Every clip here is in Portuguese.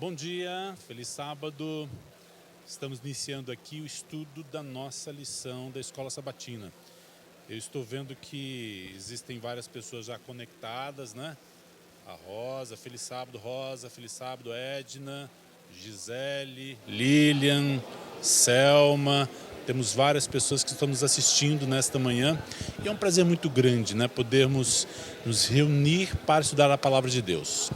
Bom dia, feliz sábado. Estamos iniciando aqui o estudo da nossa lição da Escola Sabatina. Eu estou vendo que existem várias pessoas já conectadas, né? A Rosa, feliz sábado Edna, Gisele, Lilian, Selma. Temos várias pessoas que estão nos assistindo nesta manhã. E é um prazer muito grande, né? Podermos nos reunir para estudar a Palavra de Deus.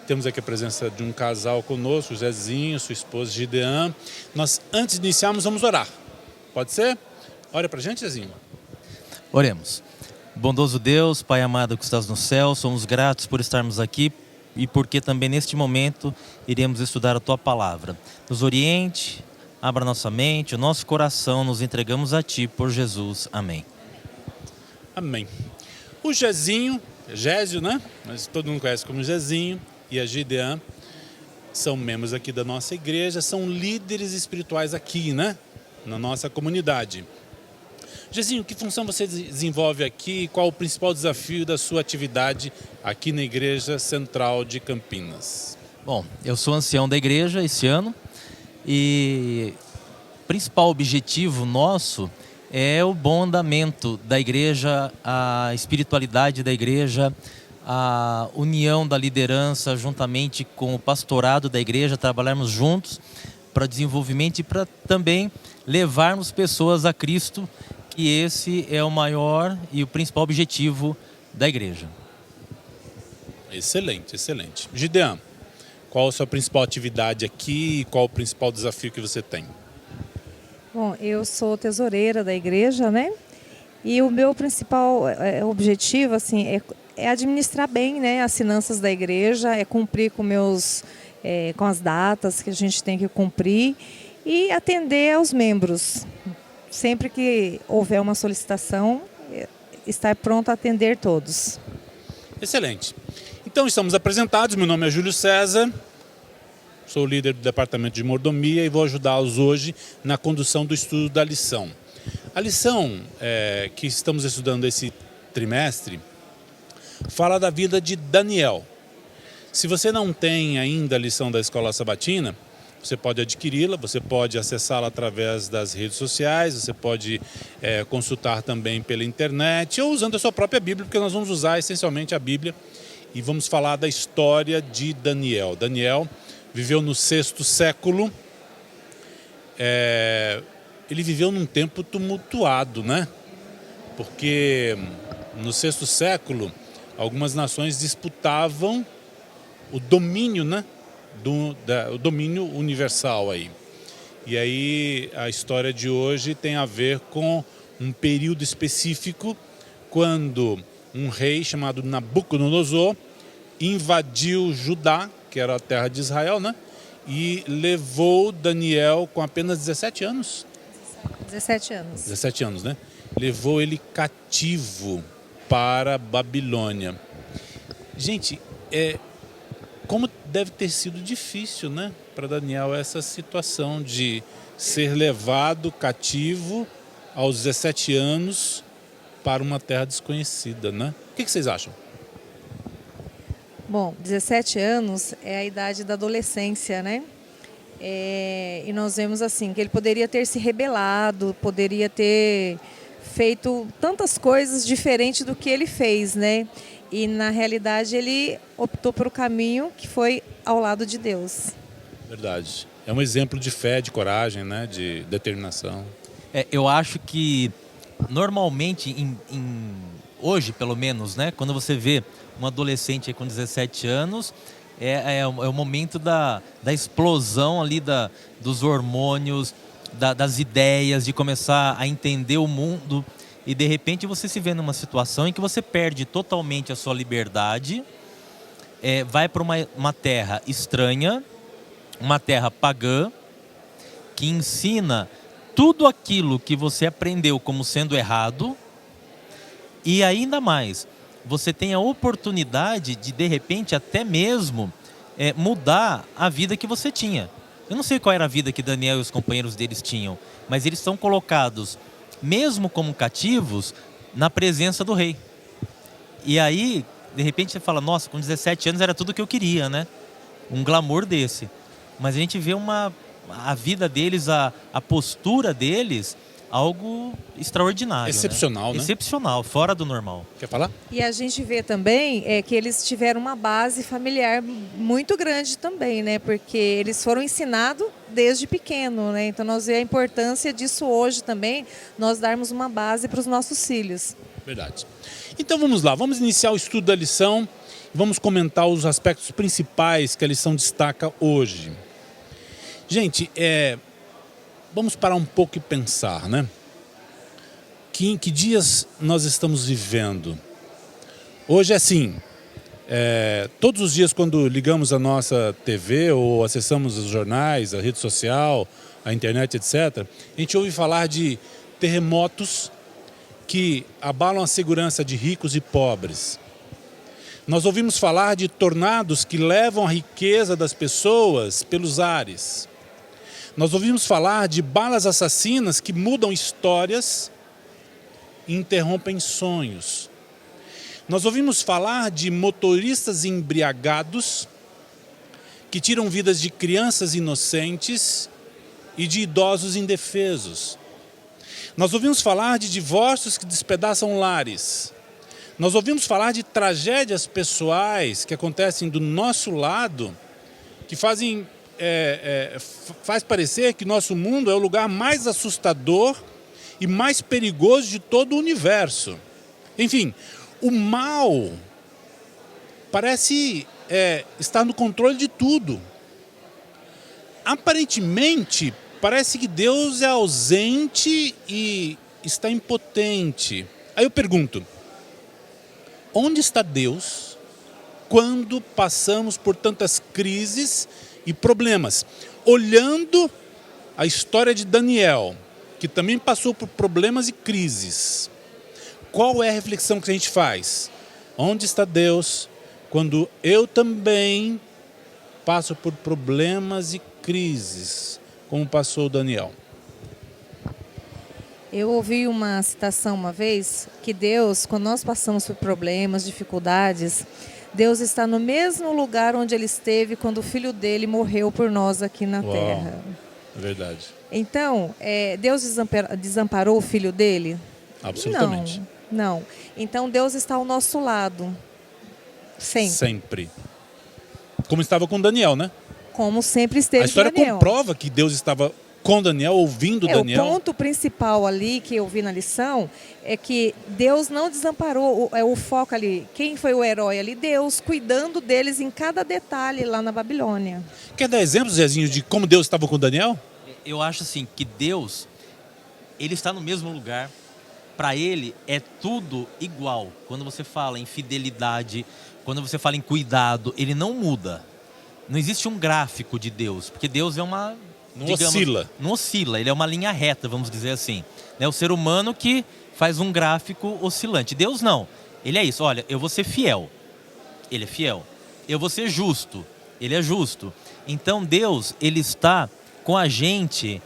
Temos aqui a presença de um casal conosco, o Zezinho, sua esposa Gidean. Nós, antes de iniciarmos, vamos orar. Pode ser? Ora pra gente, Zezinho. Oremos. Bondoso Deus, Pai amado que estás no céu, somos gratos por estarmos aqui e porque também neste momento iremos estudar a Tua Palavra. Nos oriente, abra nossa mente, o nosso coração, nos entregamos a Ti por Jesus. Amém. Amém. O Gésio, né? Mas todo mundo conhece como Zezinho, e a Gidean são membros aqui da nossa igreja, são líderes espirituais aqui, né? Na nossa comunidade. Zezinho, que função você desenvolve aqui? Qual o principal desafio da sua atividade aqui na Igreja Central de Campinas? Bom, eu sou ancião da igreja esse ano e o principal objetivo nosso é o bom andamento da igreja, a espiritualidade da igreja, a união da liderança juntamente com o pastorado da igreja, trabalharmos juntos para desenvolvimento e para também levarmos pessoas a Cristo, que esse é o maior e o principal objetivo da igreja. Excelente, excelente. Gidean, qual a sua principal atividade aqui e qual o principal desafio que você tem? Bom, eu sou tesoureira da igreja, né? E o meu principal objetivo, assim, é administrar bem, né, as finanças da igreja, é cumprir com as datas que a gente tem que cumprir e atender aos membros. Sempre que houver uma solicitação, estar pronto a atender todos. Excelente. Então estamos apresentados, meu nome é Júlio César, sou líder do departamento de mordomia e vou ajudá-los hoje na condução do estudo da lição. A lição que estamos estudando esse trimestre fala da vida de Daniel. Se você não tem ainda a lição da Escola Sabatina, você pode adquiri-la, você pode acessá-la através das redes sociais, você pode consultar também pela internet ou usando a sua própria Bíblia, porque nós vamos usar essencialmente a Bíblia e vamos falar da história de Daniel. Daniel viveu no 6º século, ele viveu num tempo tumultuado, né? Porque no 6º século algumas nações disputavam o domínio, né? O domínio universal aí. E aí a história de hoje tem a ver com um período específico quando um rei chamado Nabucodonosor invadiu Judá, que era a terra de Israel, né? E levou Daniel com apenas 17 anos. 17 anos. 17 anos, né? Levou ele cativo para a Babilônia. Gente, como deve ter sido difícil, né, para Daniel essa situação de ser levado cativo aos 17 anos para uma terra desconhecida, né? O que vocês acham? Bom, 17 anos é a idade da adolescência, né? E nós vemos assim que ele poderia ter se rebelado, poderia ter feito tantas coisas diferentes do que ele fez, né? E na realidade ele optou por um caminho que foi ao lado de Deus. Verdade. É um exemplo de fé, de coragem, né? De determinação. Eu acho que normalmente, hoje pelo menos, né, quando você vê um adolescente aí com 17 anos, é o momento da explosão ali dos hormônios, das ideias, de começar a entender o mundo. E de repente você se vê numa situação em que você perde totalmente a sua liberdade, vai para uma terra estranha, uma terra pagã, que ensina tudo aquilo que você aprendeu como sendo errado, e ainda mais, você tem a oportunidade de repente, até mesmo mudar a vida que você tinha. Eu não sei qual era a vida que Daniel e os companheiros deles tinham, mas eles são colocados, mesmo como cativos, na presença do rei. E aí, de repente você fala, nossa, com 17 anos era tudo o que eu queria, né? um glamour desse. Mas a gente vê a vida deles, a postura deles, algo extraordinário. Excepcional, né? Excepcional, fora do normal. Quer falar? E a gente vê também que eles tiveram uma base familiar muito grande também, né? Porque eles foram ensinados desde pequeno, né? Então nós vemos a importância disso hoje também, nós darmos uma base para os nossos filhos. Verdade. Então vamos lá, vamos iniciar o estudo da lição, vamos comentar os aspectos principais que a lição destaca hoje. Gente, vamos parar um pouco e pensar, né? Que dias nós estamos vivendo? Hoje é assim, todos os dias quando ligamos a nossa TV ou acessamos os jornais, a rede social, a internet, etc., a gente ouve falar de terremotos que abalam a segurança de ricos e pobres. Nós ouvimos falar de tornados que levam a riqueza das pessoas pelos ares. Nós ouvimos falar de balas assassinas que mudam histórias e interrompem sonhos. Nós ouvimos falar de motoristas embriagados que tiram vidas de crianças inocentes e de idosos indefesos. Nós ouvimos falar de divórcios que despedaçam lares. Nós ouvimos falar de tragédias pessoais que acontecem do nosso lado, que faz parecer que nosso mundo é o lugar mais assustador e mais perigoso de todo o universo. Enfim, o mal parece estar no controle de tudo. Aparentemente, parece que Deus é ausente e está impotente. Aí eu pergunto, onde está Deus quando passamos por tantas crises e problemas? Olhando a história de Daniel, que também passou por problemas e crises, qual é a reflexão que a gente faz? Onde está Deus quando eu também passo por problemas e crises, como passou Daniel? Eu ouvi uma citação uma vez que Deus, quando nós passamos por problemas, dificuldades, Deus está no mesmo lugar onde Ele esteve quando o Filho dele morreu por nós aqui na Terra. É verdade. Então, Deus desamparou o Filho dele? Absolutamente. Não. Então, Deus está ao nosso lado. Sempre. Como estava com Daniel, né? Como sempre esteve a história com Daniel. comprova que Deus estava com Daniel, ouvindo Daniel. O ponto principal ali que eu vi na lição é que Deus não desamparou, o foco ali. Quem foi o herói ali? Deus, cuidando deles em cada detalhe lá na Babilônia. Quer dar exemplos, Zezinho, de como Deus estava com Daniel? Eu acho assim, que Deus, Ele está no mesmo lugar. Para Ele é tudo igual. Quando você fala em fidelidade, quando você fala em cuidado, Ele não muda. Não existe um gráfico de Deus, porque Deus é uma... Oscila. Não oscila, ele é uma linha reta, vamos dizer assim. É o ser humano que faz um gráfico oscilante. Deus não. Ele é isso. Olha, eu vou ser fiel. Ele é fiel. Eu vou ser justo. Ele é justo. Então Deus, Ele está com a gente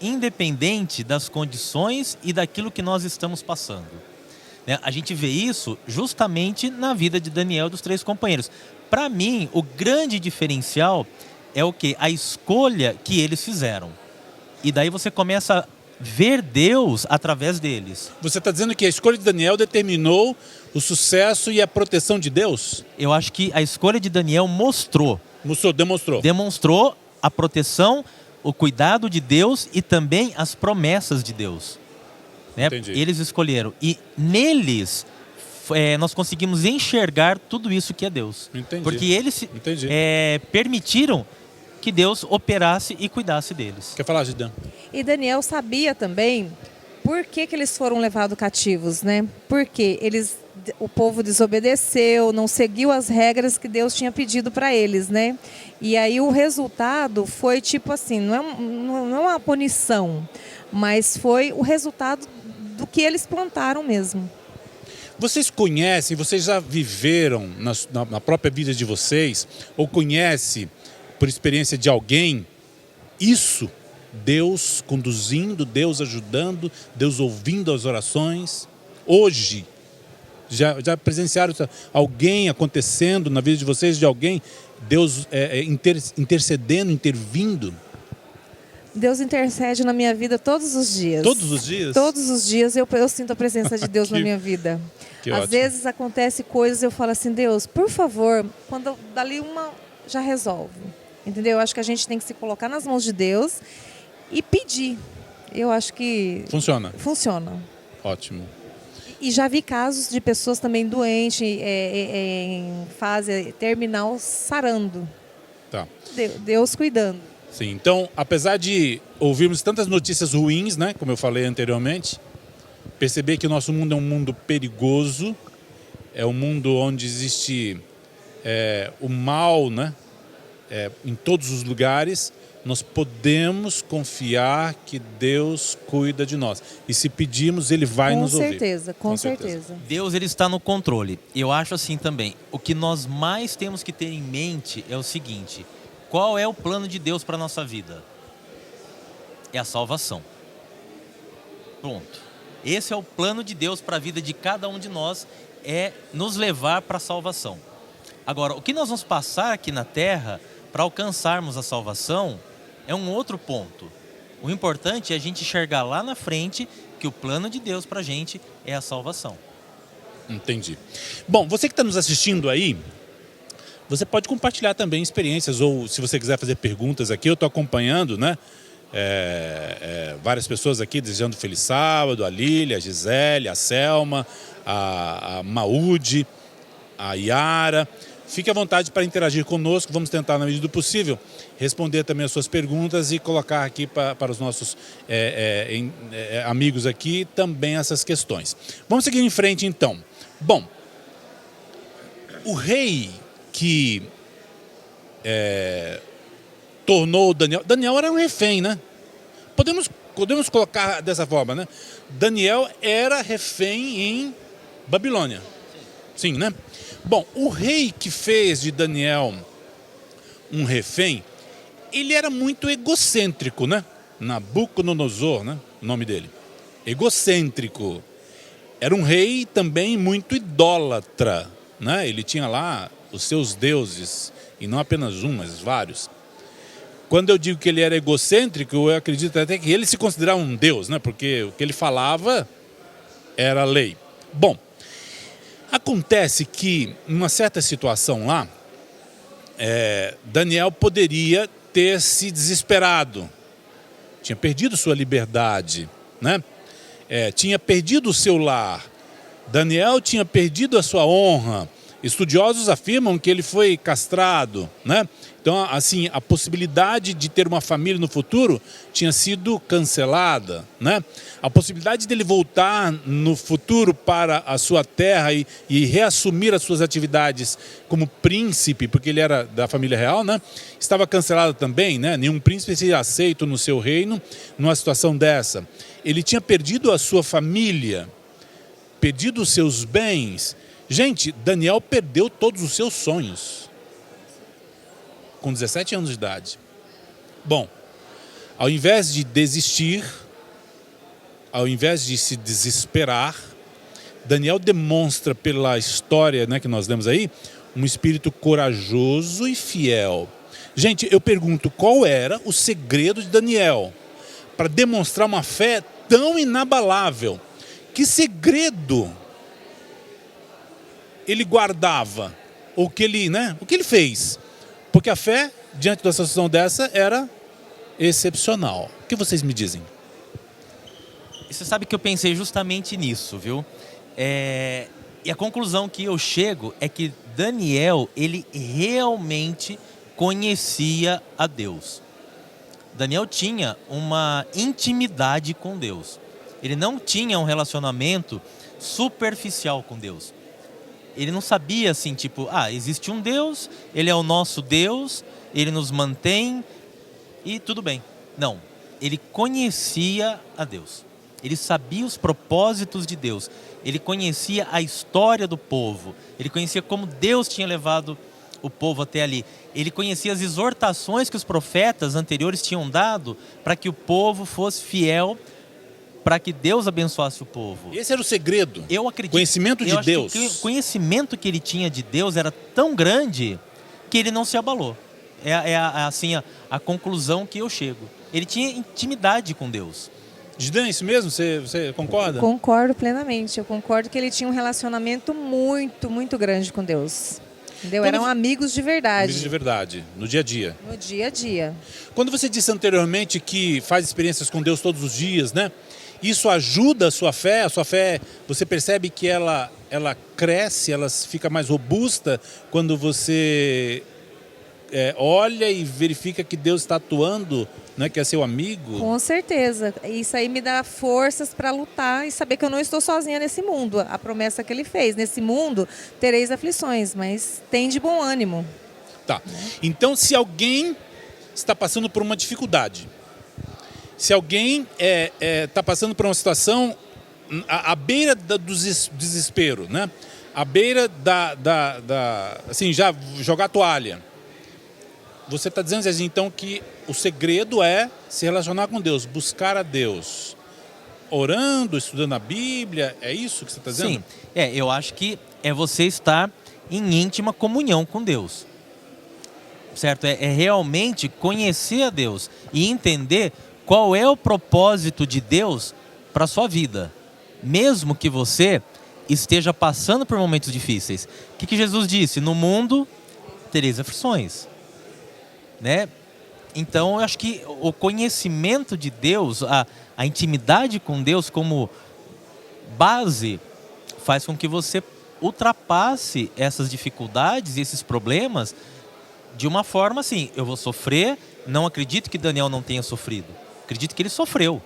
independente das condições e daquilo que nós estamos passando. A gente vê isso justamente na vida de Daniel e dos 3 companheiros. Para mim, o grande diferencial é o quê? A escolha que eles fizeram. E daí você começa a ver Deus através deles. Você está dizendo que a escolha de Daniel determinou o sucesso e a proteção de Deus? Eu acho que a escolha de Daniel demonstrou. Demonstrou a proteção, o cuidado de Deus e também as promessas de Deus. Entendi. Eles escolheram. E neles nós conseguimos enxergar tudo isso que é Deus. Entendi. Porque eles permitiram que Deus operasse e cuidasse deles. Quer falar, Gideon? E Daniel sabia também por que eles foram levados cativos, né? Porque o povo desobedeceu, não seguiu as regras que Deus tinha pedido para eles, né? E aí o resultado foi tipo assim, não é uma punição, mas foi o resultado do que eles plantaram mesmo. Vocês conhecem, vocês já viveram na própria vida de vocês, ou conhecem por experiência de alguém, isso, Deus conduzindo, Deus ajudando, Deus ouvindo as orações, hoje, Já presenciaram alguém acontecendo na vida de vocês, de alguém, Deus intercedendo, intervindo? Deus intercede na minha vida todos os dias. Todos os dias? Todos os dias eu sinto a presença de Deus na minha vida. Que Às ótimo. vezes acontece coisas, eu falo assim, Deus, por favor, quando dali uma já resolve. Entendeu? Eu acho que a gente tem que se colocar nas mãos de Deus e pedir. Eu acho que Funciona? funciona. Ótimo. E já vi casos de pessoas também doentes, em fase terminal, sarando. Tá. Deus cuidando. Sim, então, apesar de ouvirmos tantas notícias ruins, né, como eu falei anteriormente, perceber que o nosso mundo é um mundo perigoso, é um mundo onde existe o mal, né, em todos os lugares, nós podemos confiar que Deus cuida de nós. E se pedirmos, Ele vai nos ouvir. Com certeza. Deus, ele está no controle. Eu acho assim também, o que nós mais temos que ter em mente é o seguinte: qual é o plano de Deus para a nossa vida? É a salvação. Pronto. Esse é o plano de Deus para a vida de cada um de nós, é nos levar para a salvação. Agora, o que nós vamos passar aqui na Terra para alcançarmos a salvação é um outro ponto. O importante é a gente enxergar lá na frente que o plano de Deus para a gente é a salvação. Entendi. Bom, você que está nos assistindo aí, você pode compartilhar também experiências, ou se você quiser fazer perguntas aqui, eu estou acompanhando, né? Várias pessoas aqui desejando feliz sábado, a Lília, a Gisele, a Selma, a Maúde, a Yara. Fique à vontade para interagir conosco, vamos tentar, na medida do possível, responder também as suas perguntas e colocar aqui para os nossos amigos aqui também essas questões. Vamos seguir em frente então. Bom, o rei que tornou Daniel era um refém, né? Podemos colocar dessa forma, né? Daniel era refém em Babilônia. Sim, né? Bom, o rei que fez de Daniel um refém, ele era muito egocêntrico, né? Nabucodonosor, né? O nome dele. Egocêntrico. Era um rei também muito idólatra, né? Ele tinha lá os seus deuses, e não apenas um, mas vários. Quando eu digo que ele era egocêntrico, eu acredito até que ele se considerava um deus, né? Porque o que ele falava era lei. Bom, acontece que, em uma certa situação lá, Daniel poderia ter se desesperado. Tinha perdido sua liberdade, né? Tinha perdido o seu lar. Daniel tinha perdido a sua honra. Estudiosos afirmam que ele foi castrado, né? Então, assim, a possibilidade de ter uma família no futuro tinha sido cancelada, né? A possibilidade dele voltar no futuro para a sua terra e reassumir as suas atividades como príncipe, porque ele era da família real, né? Estava cancelada também, né? Nenhum príncipe seria aceito no seu reino numa situação dessa. Ele tinha perdido a sua família, perdido os seus bens. Gente, Daniel perdeu todos os seus sonhos com 17 anos de idade. Bom, ao invés de desistir, ao invés de se desesperar, Daniel demonstra pela história, né, que nós lemos aí, um espírito corajoso e fiel. Gente, eu pergunto, qual era o segredo de Daniel para demonstrar uma fé tão inabalável? Que segredo ele guardava? O que ele fez? Porque a fé, diante de uma situação dessa, era excepcional. O que vocês me dizem? Você sabe que eu pensei justamente nisso, viu? E a conclusão que eu chego é que Daniel, ele realmente conhecia a Deus. Daniel tinha uma intimidade com Deus. Ele não tinha um relacionamento superficial com Deus. Ele não sabia assim, tipo, existe um Deus, ele é o nosso Deus, ele nos mantém e tudo bem. Não, ele conhecia a Deus. Ele sabia os propósitos de Deus. Ele conhecia a história do povo. Ele conhecia como Deus tinha levado o povo até ali. Ele conhecia as exortações que os profetas anteriores tinham dado para que o povo fosse fiel para que Deus abençoasse o povo. Esse era o segredo. Eu acredito. Conhecimento de eu acho Deus. Que o conhecimento que ele tinha de Deus era tão grande que ele não se abalou. Assim, a conclusão que eu chego. Ele tinha intimidade com Deus. Gidan, isso mesmo? Você concorda? Concordo plenamente. Eu concordo que ele tinha um relacionamento muito, muito grande com Deus. Entendeu? Eram amigos de verdade. Amigos de verdade, no dia a dia. No dia a dia. Quando você disse anteriormente que faz experiências com Deus todos os dias, né? Isso ajuda a sua fé? Você percebe que ela cresce, ela fica mais robusta quando você olha e verifica que Deus está atuando, né, que é seu amigo? Com certeza. Isso aí me dá forças para lutar e saber que eu não estou sozinha nesse mundo. A promessa que ele fez, nesse mundo tereis aflições, mas tem de bom ânimo. Tá. Então, se alguém está passando por uma dificuldade, se alguém está passando por uma situação à beira do desespero, né? À beira assim, já jogar a toalha, você está dizendo assim, então, que o segredo é se relacionar com Deus, buscar a Deus, orando, estudando a Bíblia, é isso que você está dizendo? Sim, eu acho que é você estar em íntima comunhão com Deus, certo? É realmente conhecer a Deus e entender qual é o propósito de Deus para a sua vida, mesmo que você esteja passando por momentos difíceis. O que Jesus disse? No mundo tereis aflições. Né? Então, eu acho que o conhecimento de Deus, a intimidade com Deus como base, faz com que você ultrapasse essas dificuldades e esses problemas de uma forma assim, eu vou sofrer, não acredito que Daniel não tenha sofrido, acredito que ele sofreu.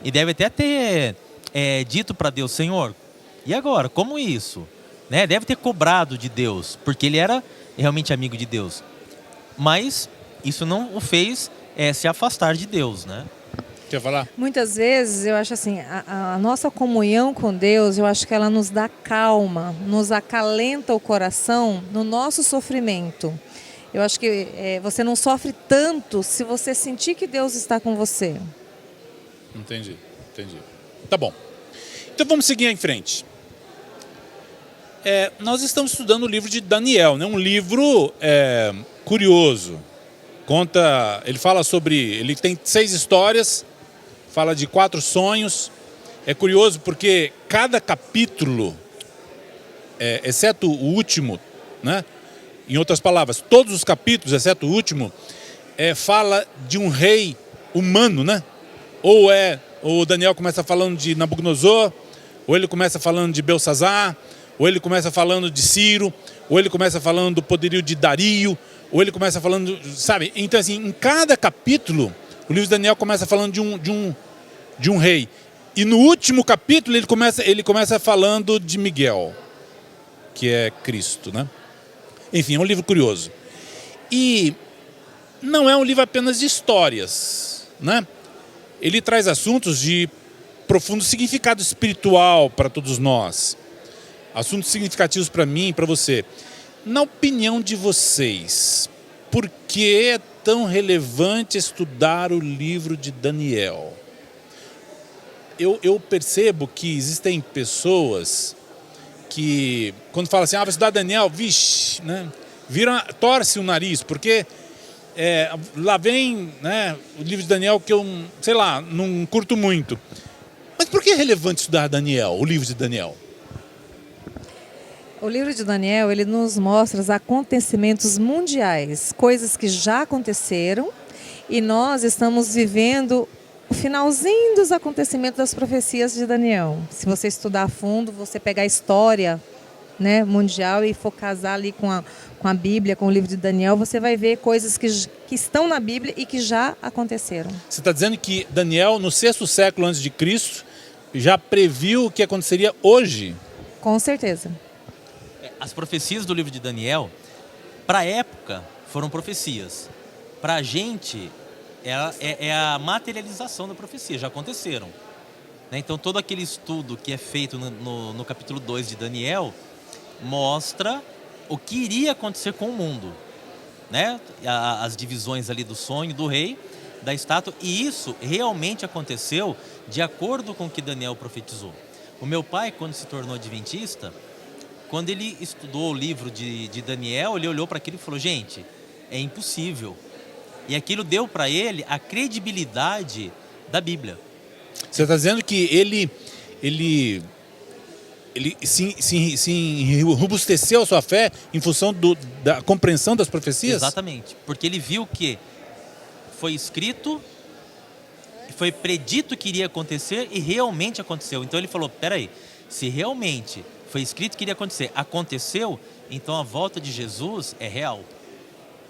E deve até ter dito para Deus, Senhor, e agora, como isso? Né? Deve ter cobrado de Deus, porque ele era realmente amigo de Deus. Mas isso não o fez se afastar de Deus, né? Quer falar? Muitas vezes eu acho assim, a nossa comunhão com Deus, eu acho que ela nos dá calma, nos acalenta o coração no nosso sofrimento. Eu acho que você não sofre tanto se você sentir que Deus está com você. Entendi. Tá bom. Então vamos seguir em frente. Nós estamos estudando o livro de Daniel, né? Um livro curioso. Ele fala sobre... Ele tem 6 histórias, fala de 4 sonhos. É curioso porque cada capítulo, exceto o último, né? Em outras palavras, todos os capítulos, exceto o último, fala de um rei humano, né? Ou o Daniel começa falando de Nabucodonosor, ou ele começa falando de Belsazar, ou ele começa falando de Ciro, ou ele começa falando do poderio de Dario, ou ele começa falando, sabe? Então, assim, em cada capítulo, o livro de Daniel começa falando de um rei. E no último capítulo, ele começa falando de Miguel, que é Cristo, né? Enfim, é um livro curioso. E não é um livro apenas de histórias, né? Ele traz assuntos de profundo significado espiritual para todos nós. Assuntos significativos para mim e para você. Na opinião de vocês, por que é tão relevante estudar o livro de Daniel? Eu percebo que existem pessoas que, quando falam assim, vai estudar Daniel, vixe, né? Torce o nariz, porque lá vem, né, o livro de Daniel que eu, sei lá, não curto muito. Mas por que é relevante estudar Daniel, o livro de Daniel? O livro de Daniel, ele nos mostra os acontecimentos mundiais, coisas que já aconteceram, e nós estamos vivendo o finalzinho dos acontecimentos das profecias de Daniel. Se você estudar a fundo, você pegar a história, né, mundial e for casar ali com a Bíblia, com o livro de Daniel, você vai ver coisas que estão na Bíblia e que já aconteceram. Você está dizendo que Daniel, no 6º século antes de Cristo, já previu o que aconteceria hoje? Com certeza. As profecias do livro de Daniel, para a época, foram profecias. Para a gente, é a materialização da profecia, já aconteceram. Né? Então, todo aquele estudo que é feito no capítulo 2 de Daniel mostra o que iria acontecer com o mundo. Né? As divisões ali do sonho do rei, da estátua, e isso realmente aconteceu de acordo com o que Daniel profetizou. O meu pai, quando se tornou adventista, quando ele estudou o livro de Daniel, ele olhou para aquilo e falou, gente, é impossível. E aquilo deu para ele a credibilidade da Bíblia. Você está dizendo que ele se robusteceu a sua fé em função da compreensão das profecias? Exatamente, porque ele viu que foi escrito, foi predito que iria acontecer e realmente aconteceu. Então ele falou, peraí, se realmente foi escrito que iria acontecer, aconteceu, então a volta de Jesus é real.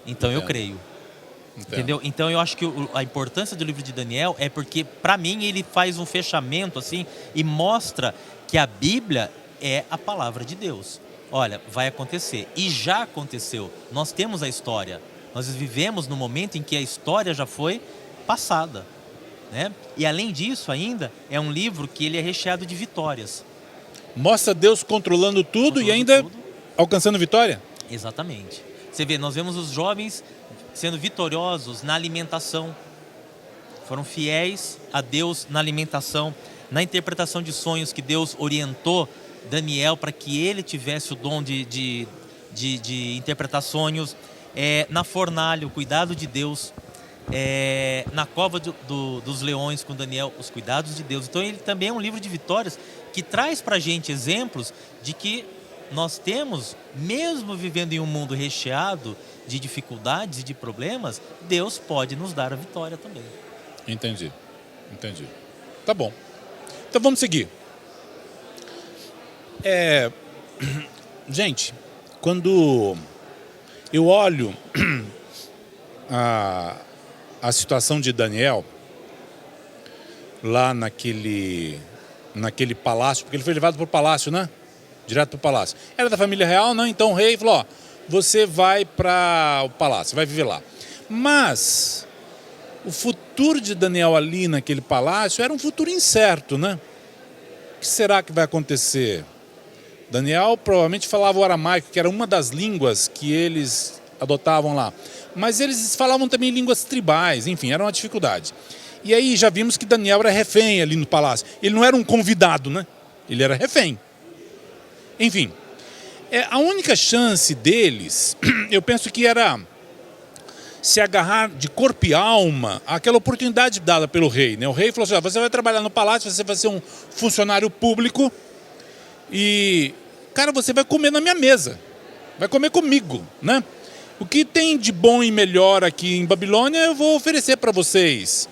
Então eu creio. Entendeu? Então eu acho que a importância do livro de Daniel é porque, para mim, ele faz um fechamento assim e mostra que a Bíblia é a palavra de Deus. Olha, vai acontecer. E já aconteceu. Nós temos a história. Nós vivemos no momento em que a história já foi passada, né? E além disso ainda, é um livro que ele é recheado de vitórias. Mostra Deus controlando tudo e ainda alcançando vitória? Exatamente. Você vê, nós vemos os jovens sendo vitoriosos na alimentação. Foram fiéis a Deus na alimentação, na interpretação de sonhos que Deus orientou Daniel para que ele tivesse o dom de interpretar sonhos. Na fornalha, o cuidado de Deus. Na cova dos leões com Daniel, os cuidados de Deus. Então ele também é um livro de vitórias que traz para a gente exemplos de que nós temos, mesmo vivendo em um mundo recheado de dificuldades e de problemas, Deus pode nos dar a vitória também. Entendi. Tá bom. Então vamos seguir. Gente, quando eu olho a situação de Daniel lá naquele palácio, porque ele foi levado para o palácio, né? Direto para o palácio. Era da família real, né? Então o rei falou, ó, você vai para o palácio, vai viver lá. Mas o futuro de Daniel ali naquele palácio era um futuro incerto, né? O que será que vai acontecer? Daniel provavelmente falava o aramaico, que era uma das línguas que eles adotavam lá. Mas eles falavam também línguas tribais, enfim, era uma dificuldade. E aí já vimos que Daniel era refém ali no palácio. Ele não era um convidado, né? Ele era refém. Enfim, a única chance deles, eu penso que era se agarrar de corpo e alma àquela oportunidade dada pelo rei, né? O rei falou assim, você vai trabalhar no palácio, você vai ser um funcionário público e, cara, você vai comer na minha mesa, vai comer comigo, né? O que tem de bom e melhor aqui em Babilônia eu vou oferecer para vocês.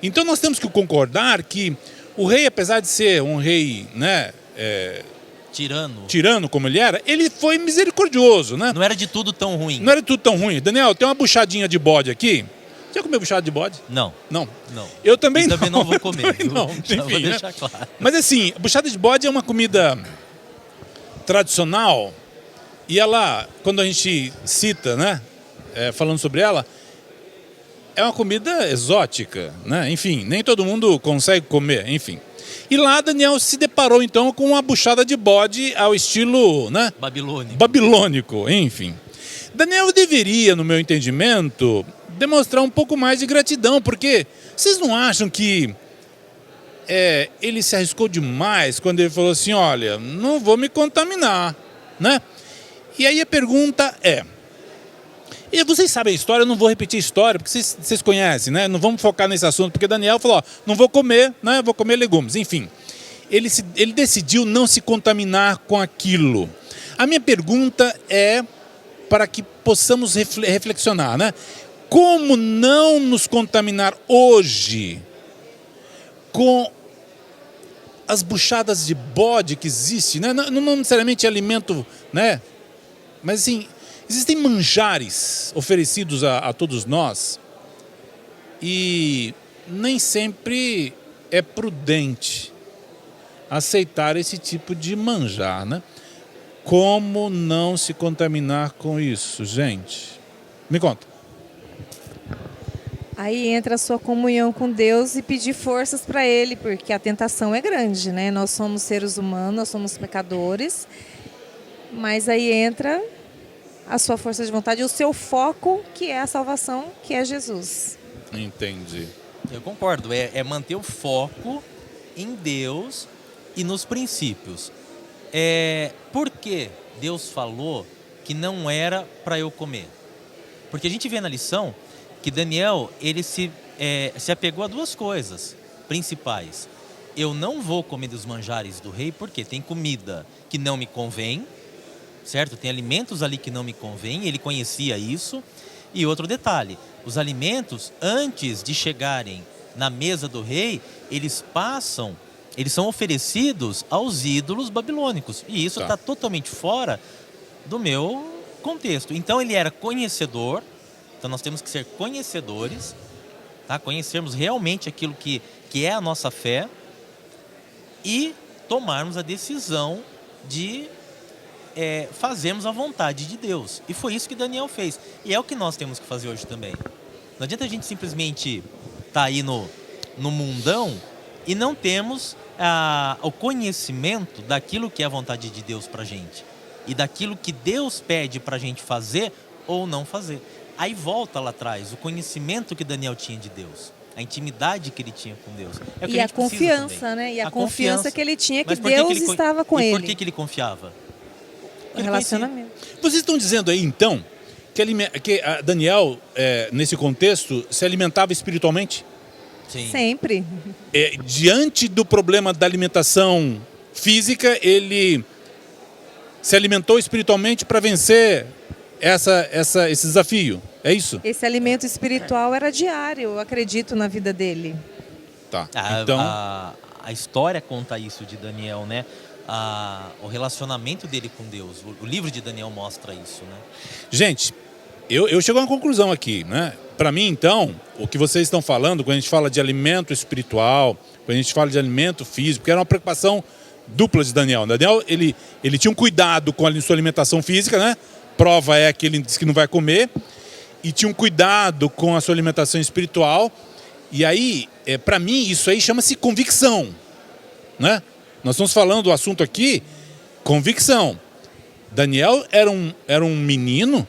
Então nós temos que concordar que o rei, apesar de ser um rei, né, tirano como ele foi misericordioso, né? Não era de tudo tão ruim. Não era de tudo tão ruim. Daniel, tem uma buchadinha de bode aqui. Você já comeu buchada de bode? Não. Eu também não. Também não vou comer. Não. Já Enfim, vou deixar né? claro. Mas assim, a buchada de bode é uma comida tradicional e ela, quando a gente cita, né, falando sobre ela, é uma comida exótica, né? Enfim, nem todo mundo consegue comer, enfim. E lá Daniel se deparou então com uma buchada de bode ao estilo, né, babilônico, enfim. Daniel deveria, no meu entendimento, demonstrar um pouco mais de gratidão, porque vocês não acham que ele se arriscou demais quando ele falou assim, olha, não vou me contaminar, né? E aí a pergunta e vocês sabem a história, eu não vou repetir a história, porque vocês conhecem, né? Não vamos focar nesse assunto, porque Daniel falou, ó, não vou comer, né? Vou comer legumes, enfim. Ele decidiu não se contaminar com aquilo. A minha pergunta é para que possamos reflexionar, né? Como não nos contaminar hoje com as buchadas de bode que existem, né? Não necessariamente alimento, né? Mas assim, existem manjares oferecidos a todos nós e nem sempre é prudente aceitar esse tipo de manjar, né? Como não se contaminar com isso, gente? Me conta. Aí entra a sua comunhão com Deus e pedir forças para Ele, porque a tentação é grande, né? Nós somos seres humanos, nós somos pecadores, mas aí entra a sua força de vontade e o seu foco, que é a salvação, que é Jesus. Entendi. Eu concordo, é manter o foco em Deus e nos princípios. Por que Deus falou que não era para eu comer? Porque a gente vê na lição que Daniel, ele se apegou a duas coisas principais. Eu não vou comer dos manjares do rei, porque tem comida que não me convém, certo? Tem alimentos ali que não me convém, ele conhecia isso. E outro detalhe, os alimentos, antes de chegarem na mesa do rei, eles são oferecidos aos ídolos babilônicos. E isso está totalmente fora do meu contexto. Então ele era conhecedor, então nós temos que ser conhecedores, tá? Conhecermos realmente aquilo que é a nossa fé e tomarmos a decisão de fazermos a vontade de Deus. E foi isso que Daniel fez. E é o que nós temos que fazer hoje também. Não adianta a gente simplesmente estar aí no mundão e não temos o conhecimento daquilo que é a vontade de Deus pra gente. E daquilo que Deus pede pra gente fazer ou não fazer. Aí volta lá atrás, o conhecimento que Daniel tinha de Deus. A intimidade que ele tinha com Deus. E a confiança, né? E a confiança que ele tinha que Deus estava com ele. E por que ele confiava? O relacionamento. Vocês estão dizendo aí, então, que Daniel, nesse contexto, se alimentava espiritualmente? Sim. Sempre. Diante do problema da alimentação física, ele se alimentou espiritualmente para vencer esse desafio. É isso? Esse alimento espiritual era diário, eu acredito, na vida dele. Tá. Então... A história conta isso de Daniel, né? O relacionamento dele com Deus. O livro de Daniel mostra isso, né? Gente, eu chego a uma conclusão aqui, né? Para mim, então, o que vocês estão falando, quando a gente fala de alimento espiritual, quando a gente fala de alimento físico, que era uma preocupação dupla de Daniel. Daniel, ele tinha um cuidado com a sua alimentação física, né? Prova é que ele disse que não vai comer. E tinha um cuidado com a sua alimentação espiritual. E aí, para mim, isso aí chama-se convicção, né? Nós estamos falando do assunto aqui, convicção. Daniel era um menino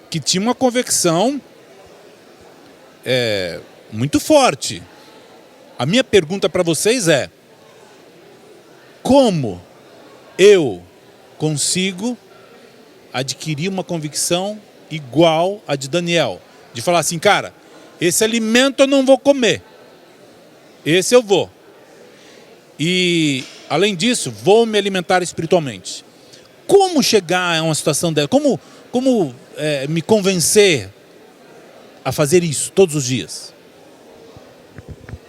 que tinha uma convicção muito forte. A minha pergunta para vocês é: como eu consigo adquirir uma convicção igual a de Daniel? De falar assim, cara, esse alimento eu não vou comer, esse eu vou. E, além disso, vou me alimentar espiritualmente. Como chegar a uma situação dessa? Como me convencer a fazer isso todos os dias?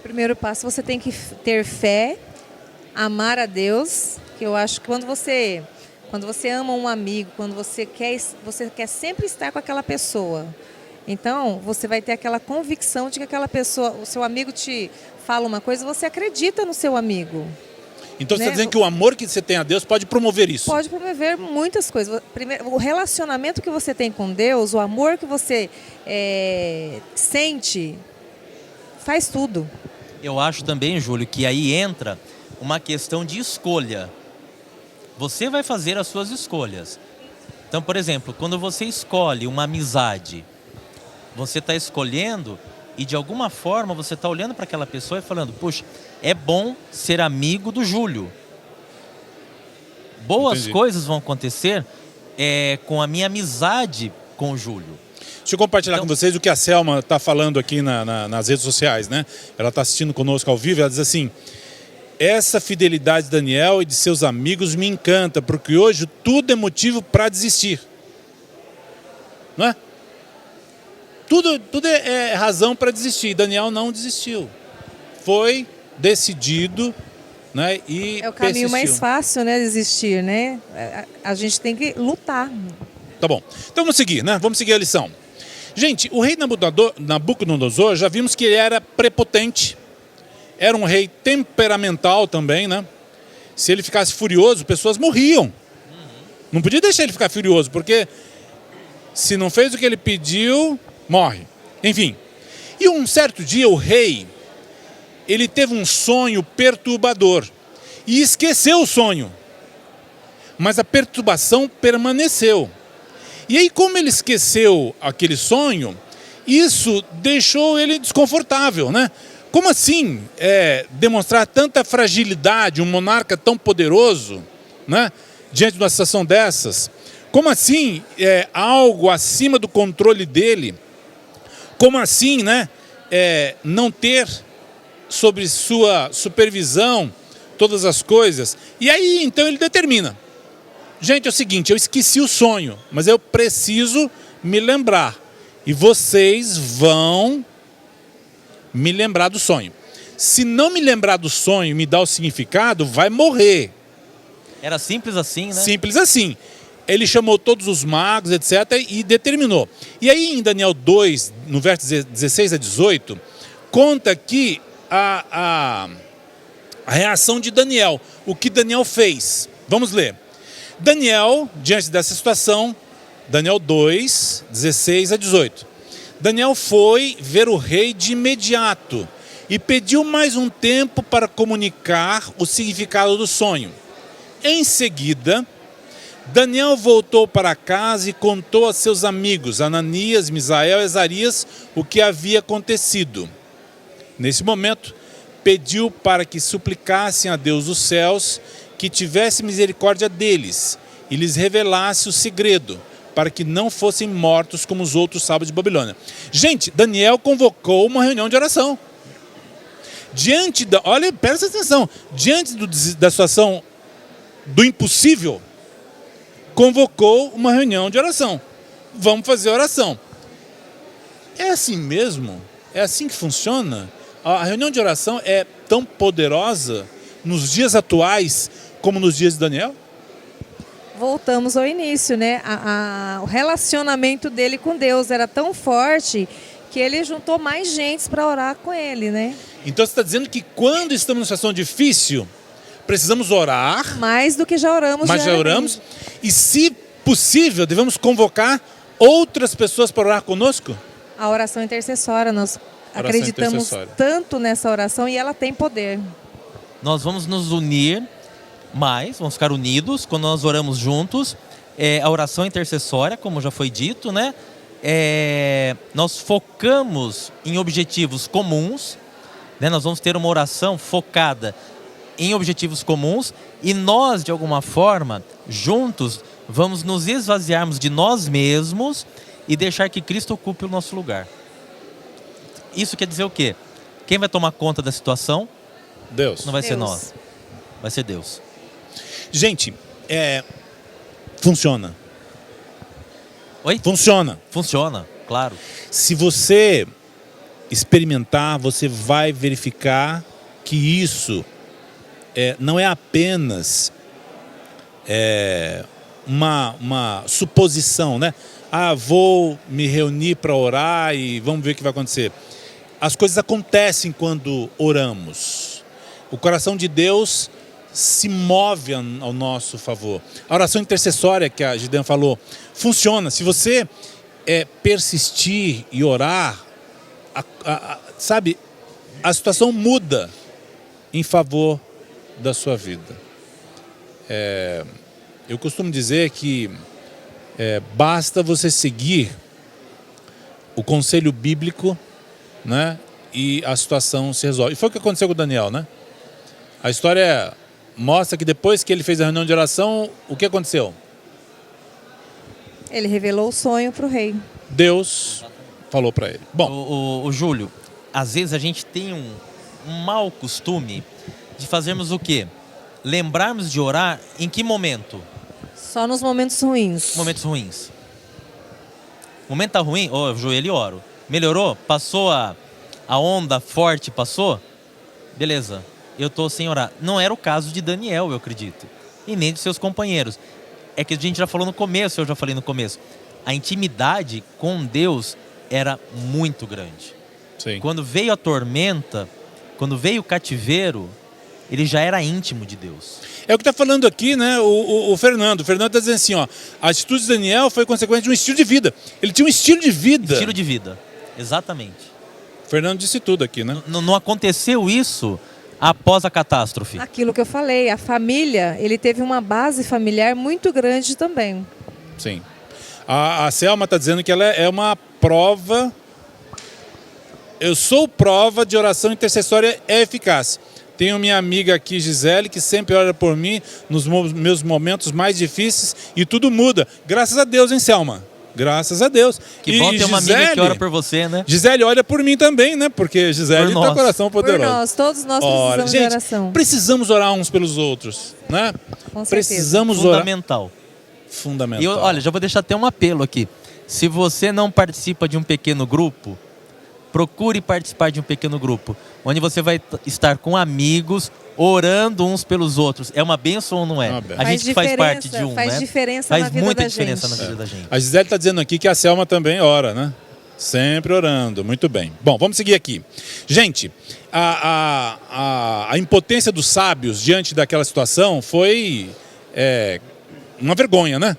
Primeiro passo, você tem que ter fé, amar a Deus, que eu acho que quando você ama um amigo, quando você quer sempre estar com aquela pessoa. Então, você vai ter aquela convicção de que aquela pessoa, o seu amigo te fala uma coisa, você acredita no seu amigo. Então você está dizendo que o amor que você tem a Deus pode promover isso? Pode promover muitas coisas. Primeiro, o relacionamento que você tem com Deus, o amor que você sente, faz tudo. Eu acho também, Júlio, que aí entra uma questão de escolha. Você vai fazer as suas escolhas. Então, por exemplo, quando você escolhe uma amizade, você está escolhendo e de alguma forma você está olhando para aquela pessoa e falando, puxa, é bom ser amigo do Júlio. Boas coisas vão acontecer com a minha amizade com o Júlio. Deixa eu compartilhar com vocês o que a Selma está falando aqui nas redes sociais, né? Ela está assistindo conosco ao vivo, ela diz assim: essa fidelidade de Daniel e de seus amigos me encanta, porque hoje tudo é motivo para desistir. Não é? Tudo é razão para desistir. Daniel não desistiu. Foi decidido, né? E é o caminho persistiu. Mais fácil, né? Desistir, né? A gente tem que lutar. Tá bom. Então vamos seguir, né? Vamos seguir a lição. Gente, o rei Nabucodonosor, já vimos que ele era prepotente. Era um rei temperamental também, né? Se ele ficasse furioso, pessoas morriam. Não podia deixar ele ficar furioso, porque se não fez o que ele pediu, morre. Enfim. E um certo dia o rei, ele teve um sonho perturbador e esqueceu o sonho. Mas a perturbação permaneceu. E aí, como ele esqueceu aquele sonho, isso deixou ele desconfortável, né? Como assim demonstrar tanta fragilidade, um monarca tão poderoso, né, diante de uma situação dessas? Como assim algo acima do controle dele? Como assim, né, não ter sobre sua supervisão todas as coisas? E aí, então, ele determina. Gente, é o seguinte, eu esqueci o sonho, mas eu preciso me lembrar. E vocês vão me lembrar do sonho. Se não me lembrar do sonho e me dar o significado, vai morrer. Era simples assim, né? Simples assim. Ele chamou todos os magos, etc., e determinou. E aí, em Daniel 2, no verso 16 a 18, conta que a reação de Daniel, o que Daniel fez. Vamos ler. Daniel, diante dessa situação, Daniel 2, 16 a 18. Daniel foi ver o rei de imediato e pediu mais um tempo para comunicar o significado do sonho. Em seguida, Daniel voltou para casa e contou a seus amigos, Ananias, Misael e Azarias, o que havia acontecido. Nesse momento, pediu para que suplicassem a Deus dos céus que tivesse misericórdia deles e lhes revelasse o segredo, para que não fossem mortos como os outros sábios de Babilônia. Gente, Daniel convocou uma reunião de oração. Olha, presta atenção, diante da situação do impossível, convocou uma reunião de oração. Vamos fazer oração. É assim mesmo? É assim que funciona? A reunião de oração é tão poderosa nos dias atuais como nos dias de Daniel? Voltamos ao início, né? O relacionamento dele com Deus era tão forte que ele juntou mais gente para orar com ele, né? Então você está dizendo que quando estamos numa situação difícil, precisamos orar. Mais do que já oramos. Mas já oramos. E se possível, devemos convocar outras pessoas para orar conosco? A oração intercessória, nós acreditamos tanto nessa oração e ela tem poder. Nós vamos nos unir mais, vamos ficar unidos quando nós oramos juntos. A oração intercessória, como já foi dito, né? Nós focamos em objetivos comuns, né? Nós vamos ter uma oração focada em objetivos comuns e nós, de alguma forma, juntos, vamos nos esvaziarmos de nós mesmos e deixar que Cristo ocupe o nosso lugar. Isso quer dizer o quê? Quem vai tomar conta da situação? Deus. Não vai ser nós, vai ser Deus. Gente, funciona. Oi? Funciona. Funciona, claro. Se você experimentar, você vai verificar que isso não é apenas uma suposição, né? Vou me reunir para orar e vamos ver o que vai acontecer. As coisas acontecem quando oramos. O coração de Deus se move ao nosso favor. A oração intercessória que a Gideon falou funciona. Se você persistir e orar, sabe, a situação muda em favor da sua vida. Eu costumo dizer que basta você seguir o conselho bíblico, né, e a situação se resolve. E foi o que aconteceu com Daniel, né? A história mostra que depois que ele fez a reunião de oração, o que aconteceu? Ele revelou o sonho para o rei. Deus falou para ele. Bom, o Júlio, às vezes a gente tem um mau costume de fazermos o quê? Lembrarmos de orar em que momento? Só nos momentos ruins. Momentos ruins. O momento tá ruim, eu ajoelho e oro. Melhorou? Passou a onda forte, passou? Beleza, eu tô sem orar. Não era o caso de Daniel, eu acredito. E nem de seus companheiros. É que a gente já falou no começo, eu já falei no começo. A intimidade com Deus era muito grande. sim. Quando veio a tormenta, quando veio o cativeiro, ele já era íntimo de Deus. É o que está falando aqui, né, o Fernando. O Fernando está dizendo assim, ó, a atitude de Daniel foi consequência de um estilo de vida. Ele tinha um estilo de vida. Estilo de vida, exatamente. O Fernando disse tudo aqui, né? Não aconteceu isso após a catástrofe. Aquilo que eu falei, a família, ele teve uma base familiar muito grande também. Sim. A Selma está dizendo que ela é uma prova Eu sou prova de oração intercessória é eficaz. Tenho minha amiga aqui, Gisele, que sempre ora por mim nos meus momentos mais difíceis e tudo muda. Graças a Deus, hein, Selma? Graças a Deus. Que bom ter uma amiga que ora por você, né? Sim olha por mim também, né? Porque Gisele tem um coração poderoso. Por nós, todos nós precisamos de oração. Precisamos orar uns pelos outros, né? Com certeza. Precisamos Fundamental. Fundamental. E eu, olha, já vou deixar até um apelo aqui. Se você não participa de um pequeno grupo, procure participar de um pequeno grupo, onde você vai estar com amigos, orando uns pelos outros. É uma bênção ou não é? A gente que faz parte de um, faz né? diferença Faz na vida muita da diferença gente. na vida da gente. A Gisele está dizendo aqui que a Selma também ora, né? Sempre orando, muito bem. Bom, vamos seguir aqui. Gente, a impotência dos sábios diante daquela situação foi uma vergonha, né?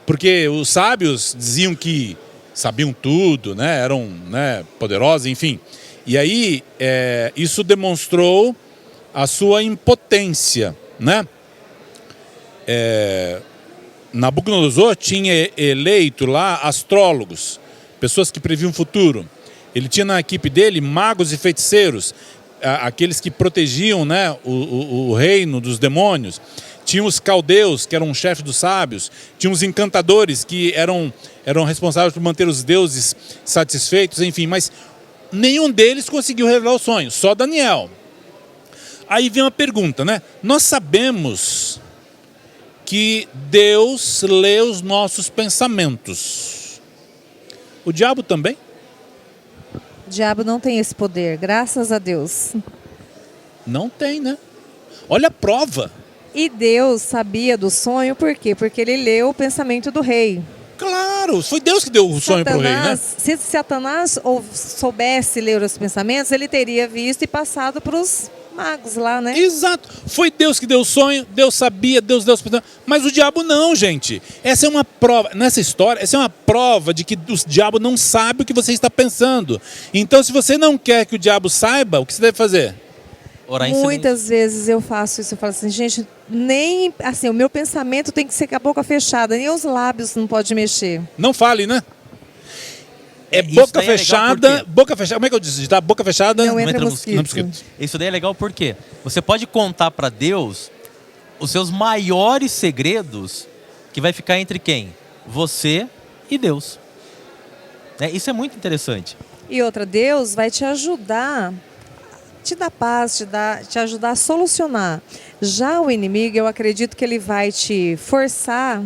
Porque os sábios diziam que sabiam tudo, né? Eram, né, poderosos, enfim. E aí isso demonstrou a sua impotência, né? Nabucodonosor tinha eleito lá astrólogos, pessoas que previam o futuro. Ele tinha na equipe dele magos e feiticeiros, aqueles que protegiam, né, o reino dos demônios. Tinha os caldeus, que eram chefes dos sábios. Tinha os encantadores, que eram responsáveis por manter os deuses satisfeitos, enfim. Mas nenhum deles conseguiu revelar o sonho, só Daniel. Aí vem uma pergunta, né? Nós sabemos que Deus lê os nossos pensamentos. O diabo também? O diabo não tem esse poder, graças a Deus. Não tem, né? Olha a prova. E Deus sabia do sonho, por quê? Porque ele leu o pensamento do rei. Claro, foi Deus que deu o sonho para o rei, né? Se Satanás soubesse ler os pensamentos, ele teria visto e passado para os magos lá, né? Exato. Foi Deus que deu o sonho, Deus sabia, Deus deu os pensamentos. Mas o diabo não, gente. Essa é uma prova, nessa história, essa é uma prova de que o diabo não sabe o que você está pensando. Então, se você não quer que o diabo saiba, o que você deve fazer? Orar em Muitas vezes eu faço isso, eu falo assim, gente, nem assim, o meu pensamento tem que ser com a boca fechada, nem os lábios não pode mexer. Não fale, né? Boca fechada, boca fechada. Como é que eu disse? Tá? Boca fechada, não entra mosquito. Isso daí é legal porque você pode contar para Deus os seus maiores segredos, que vai ficar entre quem? Você e Deus. Isso é muito interessante. E outra, Deus vai te ajudar, te dar paz, te ajudar a solucionar. Já o inimigo, eu acredito que ele vai te forçar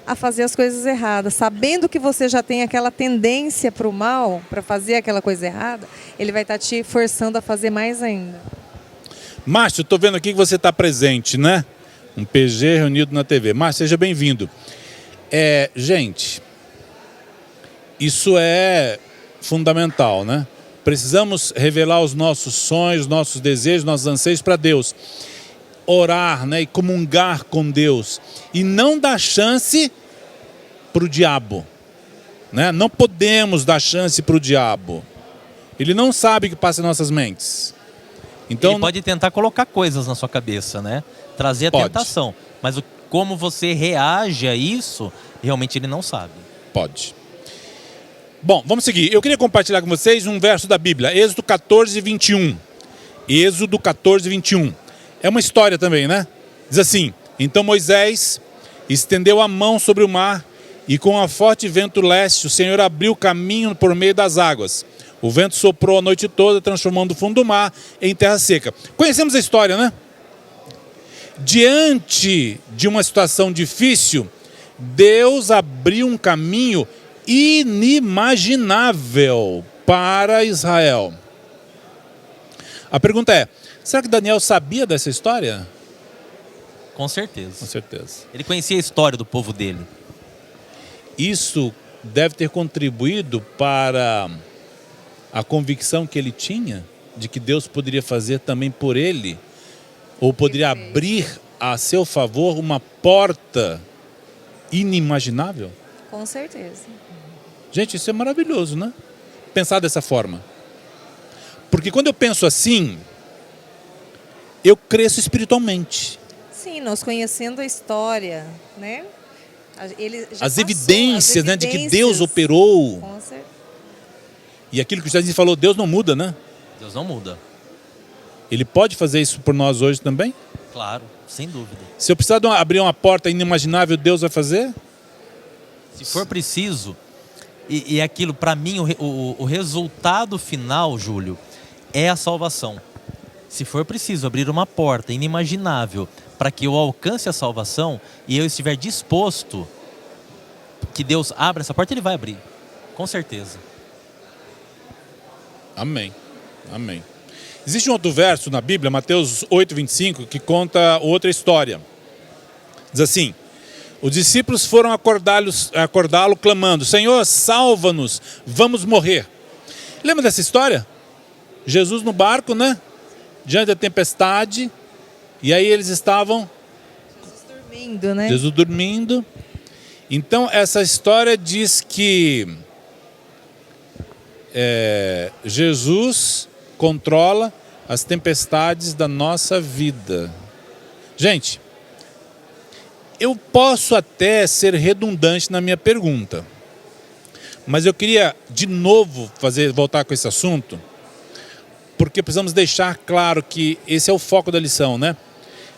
a fazer as coisas erradas. Sabendo que você já tem aquela tendência para o mal, para fazer aquela coisa errada, ele vai estar te forçando a fazer mais ainda. Márcio, estou vendo aqui que você está presente, né? Um PG reunido na TV. Márcio, seja bem-vindo. Gente, isso é fundamental, né? Precisamos revelar os nossos sonhos, nossos desejos, nossos anseios para Deus. Orar, né, e comungar com Deus. E não dar chance para o diabo. Né? Não podemos dar chance para o diabo. Ele não sabe o que passa em nossas mentes. Então, ele pode tentar colocar coisas na sua cabeça, né? Trazer a tentação. Mas como você reage a isso, realmente ele não sabe. Pode. Bom, vamos seguir. Eu queria compartilhar com vocês um verso da Bíblia. Êxodo 14, 21. Êxodo 14, 21. É uma história também, né? Diz assim: então Moisés estendeu a mão sobre o mar e com um forte vento leste o Senhor abriu caminho por meio das águas. O vento soprou a noite toda, transformando o fundo do mar em terra seca. Conhecemos a história, né? Diante de uma situação difícil, Deus abriu um caminho inimaginável para Israel. A pergunta é: será que Daniel sabia dessa história? Com certeza. Com certeza. Ele conhecia a história do povo dele. Isso deve ter contribuído para a convicção que ele tinha de que Deus poderia fazer também por ele, ou poderia abrir a seu favor uma porta inimaginável. Com certeza. Gente, isso é maravilhoso, né? Pensar dessa forma. Porque quando eu penso assim, eu cresço espiritualmente. Sim, nós conhecendo a história, né? As evidências, né, de que Deus operou. Com certeza. E aquilo que o Jesus falou, Deus não muda, né? Deus não muda. Ele pode fazer isso por nós hoje também? Claro, sem dúvida. Se eu precisar abrir uma porta inimaginável, Deus vai fazer? Se for preciso, e aquilo, para mim, o resultado final, Júlio, é a salvação. Se for preciso abrir uma porta inimaginável para que eu alcance a salvação e eu estiver disposto que Deus abra essa porta, Ele vai abrir. Com certeza. Amém. Amém. Existe um outro verso na Bíblia, Mateus 8:25, que conta outra história. Diz assim: os discípulos foram acordá-lo clamando: Senhor, salva-nos, vamos morrer. Lembra dessa história? Jesus no barco, né? Diante da tempestade. E aí eles estavam... Jesus dormindo, né? Jesus dormindo. Então essa história diz que Jesus controla as tempestades da nossa vida. Gente, eu posso até ser redundante na minha pergunta, mas eu queria de novo voltar com esse assunto, porque precisamos deixar claro que esse é o foco da lição, né?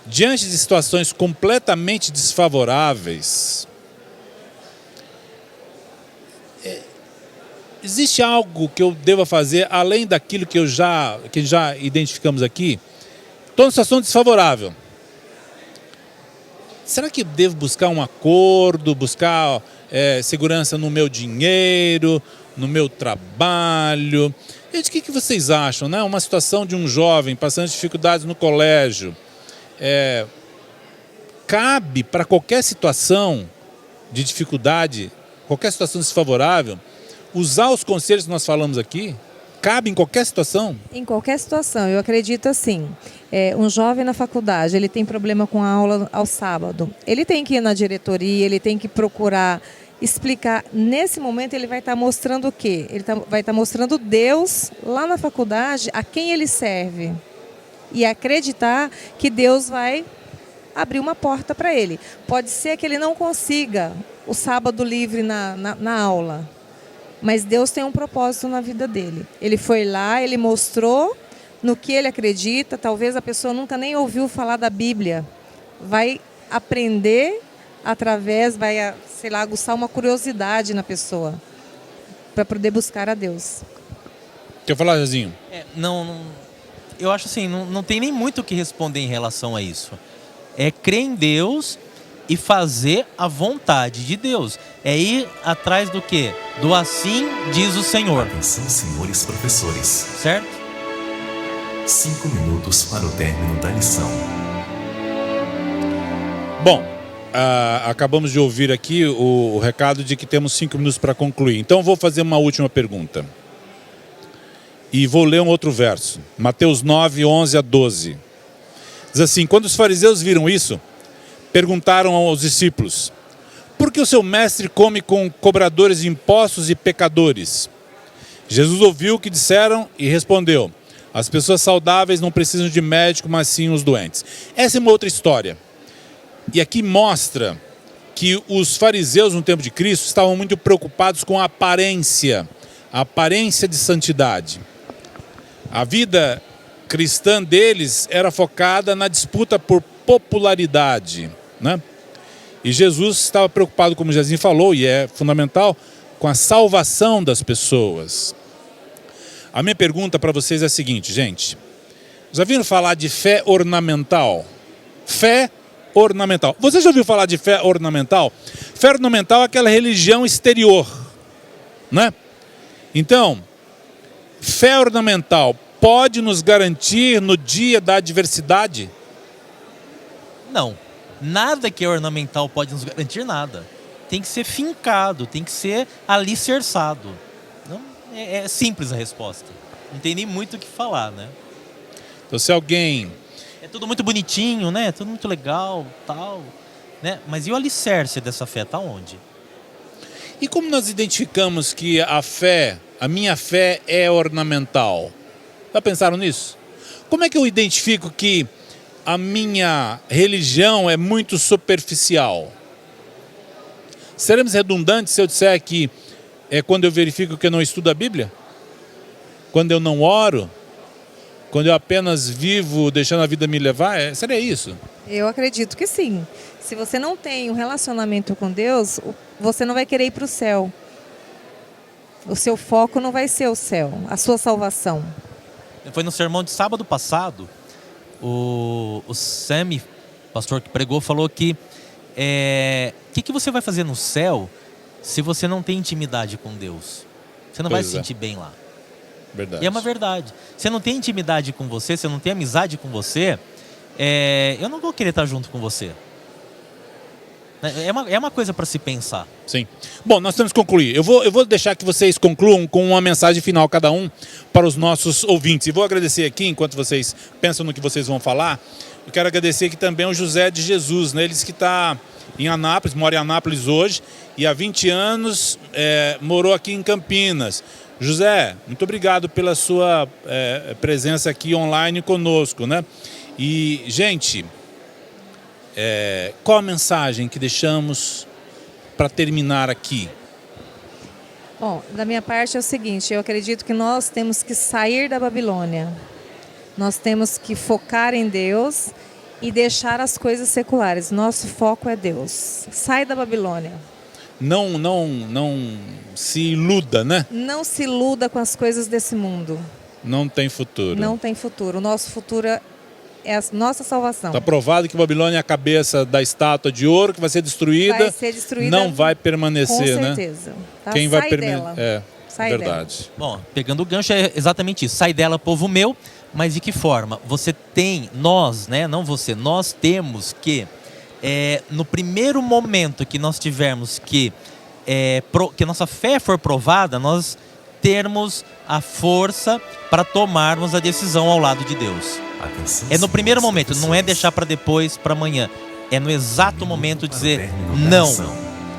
Diante de situações completamente desfavoráveis, existe algo que eu deva fazer além daquilo que já identificamos aqui? Estou numa situação desfavorável. Será que eu devo buscar um acordo, buscar segurança no meu dinheiro, no meu trabalho? Gente, o que vocês acham, né? Uma situação de um jovem passando dificuldades no colégio. Cabe para qualquer situação de dificuldade, qualquer situação desfavorável, usar os conselhos que nós falamos aqui? Cabe em qualquer situação? Em qualquer situação, eu acredito assim. Um jovem na faculdade, ele tem problema com a aula ao sábado. Ele tem que ir na diretoria, ele tem que procurar explicar. Nesse momento ele vai estar mostrando o quê? Vai estar mostrando Deus lá na faculdade, a quem ele serve. E acreditar que Deus vai abrir uma porta para ele. Pode ser que ele não consiga o sábado livre na aula, mas Deus tem um propósito na vida dele. Ele foi lá, ele mostrou no que ele acredita. Talvez a pessoa nunca nem ouviu falar da Bíblia. Vai aprender vai, sei lá, aguçar uma curiosidade na pessoa para poder buscar a Deus. Quer falar, Zezinho? Eu acho assim, não tem nem muito o que responder em relação a isso. É crer em Deus e fazer a vontade de Deus. É ir atrás do quê? Do assim diz o Senhor. Atenção, senhores professores. Certo? 5 minutos para o término da lição. Bom, acabamos de ouvir aqui o recado de que temos 5 minutos para concluir. Então vou fazer uma última pergunta. E vou ler um outro verso. Mateus 9:11-12. Diz assim: quando os fariseus viram isso, perguntaram aos discípulos: por que o seu mestre come com cobradores de impostos e pecadores? Jesus ouviu o que disseram e respondeu: as pessoas saudáveis não precisam de médico, mas sim os doentes. Essa é uma outra história. E aqui mostra que os fariseus no tempo de Cristo estavam muito preocupados com a aparência de santidade. A vida cristã deles era focada na disputa por popularidade, né? E Jesus estava preocupado, como Jesus falou, e é fundamental, com a salvação das pessoas. A minha pergunta para vocês é a seguinte, gente. Já viram falar de fé ornamental? Fé ornamental. Você já ouviu falar de fé ornamental? Fé ornamental é aquela religião exterior, né? Então, fé ornamental pode nos garantir no dia da adversidade? Não. Nada que é ornamental pode nos garantir nada. Tem que ser fincado, tem que ser alicerçado. Não, é simples a resposta. Não tem nem muito o que falar, né? Então, se alguém... É tudo muito bonitinho, né? Tudo muito legal, tal, né? Mas e o alicerce dessa fé, tá onde? E como nós identificamos que a minha fé é ornamental? Já pensaram nisso? Como é que eu identifico que a minha religião é muito superficial? Seremos redundantes se eu disser que é quando eu verifico que eu não estudo a Bíblia? quando eu não oro, quando eu apenas vivo deixando a vida me levar, seria isso? Eu acredito que sim. Se você não tem um relacionamento com Deus, você não vai querer ir para o céu. O seu foco não vai ser o céu, a sua salvação. Foi no sermão de sábado passado, o Sammy, pastor que pregou, falou que o que você vai fazer no céu se você não tem intimidade com Deus? Você não vai se sentir bem lá. Verdade. E é uma verdade. Você não tem intimidade com você, você não tem amizade com você, eu não vou querer estar junto com você. É uma coisa para se pensar. Sim. Bom, nós temos que concluir. Eu vou deixar que vocês concluam com uma mensagem final, cada um, para os nossos ouvintes. E vou agradecer aqui, enquanto vocês pensam no que vocês vão falar, eu quero agradecer aqui também ao José de Jesus, né? Ele disse que está em Anápolis, mora em Anápolis hoje, e há 20 anos morou aqui em Campinas. José, muito obrigado pela sua presença aqui online conosco, né? E, gente, qual a mensagem que deixamos para terminar aqui? Bom, da minha parte é o seguinte, eu acredito que nós temos que sair da Babilônia. Nós temos que focar em Deus e deixar as coisas seculares. Nosso foco é Deus. Sai da Babilônia. Não se iluda, né? Não se iluda com as coisas desse mundo. Não tem futuro. Não tem futuro. O nosso futuro é a nossa salvação. Está provado que Babilônia é a cabeça da estátua de ouro que vai ser destruída. Vai ser destruída. Não vai permanecer, né? Com certeza. Tá? Quem vai permanecer? Dela. Sai verdade. Bom, pegando o gancho é exatamente isso. Sai dela, povo meu. Mas de que forma? Você tem, nós, né? Não você, nós temos que, no primeiro momento que nós tivermos que nossa fé for provada, nós termos a força para tomarmos a decisão ao lado de Deus. Atenção, É no primeiro senhores momento, não é professores. deixar para depois, para amanhã. É no exato momento dizer não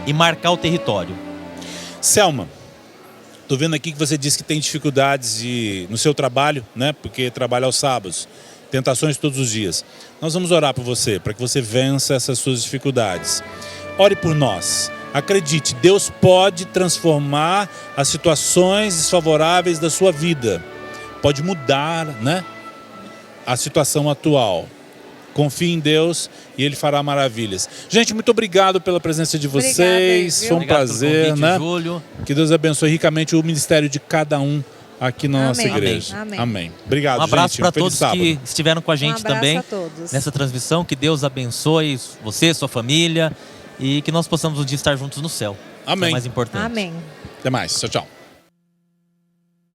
e marcar o território. Selma, estou vendo aqui que você disse que tem dificuldades no seu trabalho, né? Porque trabalha aos sábados, tentações todos os dias. Nós vamos orar por você, para que você vença essas suas dificuldades. Ore por nós. Acredite, Deus pode transformar as situações desfavoráveis da sua vida. Pode mudar, né, a situação atual. Confie em Deus e Ele fará maravilhas. Gente, muito obrigado pela presença de vocês. Obrigada, Foi um Obrigado pelo prazer, convite, né? Júlio. Que Deus abençoe ricamente o ministério de cada um aqui na nossa Amém. igreja. Amém. Obrigado, Um abraço gente. para Feliz todos sábado. que estiveram com a gente abraço também a todos. nessa transmissão. Que Deus abençoe você, sua família e que nós possamos um dia estar juntos no céu. Amém. É o mais importante. Amém. Até mais. Tchau, tchau.